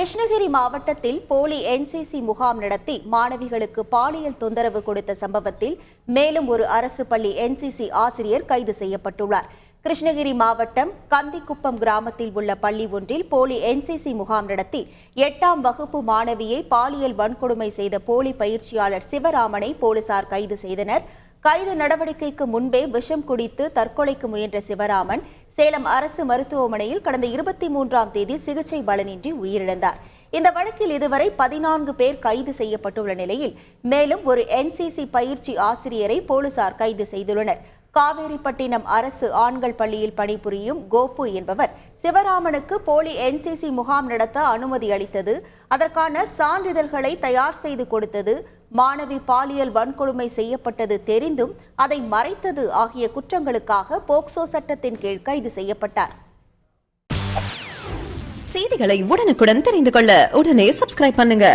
கிருஷ்ணகிரி மாவட்டத்தில் போலி என்சிசி முகாம் நடத்தி மாணவிகளுக்கு பாலியல் தொந்தரவு கொடுத்த சம்பவத்தில் மேலும் ஒரு அரசு பள்ளி என்சிசி ஆசிரியர் கைது செய்யப்பட்டுள்ளார். கிருஷ்ணகிரி மாவட்டம் கந்திக்குப்பம் கிராமத்தில் உள்ள பள்ளி ஒன்றில் போலி என்சிசி முகாம் நடத்தி 8ஆம் வகுப்பு மாணவியை பாலியல் வன்கொடுமை செய்த போலி பயிற்சியாளர் சிவராமனை போலீசார் கைது செய்தனர். கைது நடவடிக்கைக்கு முன்பே விஷம் குடித்து தற்கொலைக்கு முயன்ற சிவராமன் சேலம் அரசு மருத்துவமனையில் கடந்த 23ஆம் தேதி சிகிச்சை பலனின்றி உயிரிழந்தார். இந்த வழக்கில் இதுவரை 14 பேர் கைது செய்யப்பட்டுள்ள நிலையில் மேலும் ஒரு என்சிசி பயிற்சி ஆசிரியரை போலீசார் கைது செய்துள்ளனர். காவேரிப்பட்டினம் அரசு ஆண்கள் பள்ளியில் பணிபுரியும் கோபு என்பவர் சிவராமனுக்கு போலி என்சிசி முகாம் நடத்த அனுமதி அளித்தது, அதற்கான சான்றிதழ்களை தயார் செய்து கொடுத்தது, மாணவி பாலியல் வன்கொடுமை செய்யப்பட்டது தெரிந்தும் அதை மறைத்தது ஆகிய குற்றங்களுக்காக போக்சோ சட்டத்தின் கீழ் கைது செய்யப்பட்டார். செய்திகளை உடனுக்குடன் தெரிந்து கொள்ள உடனே சப்ஸ்கிரைப் பண்ணுங்க.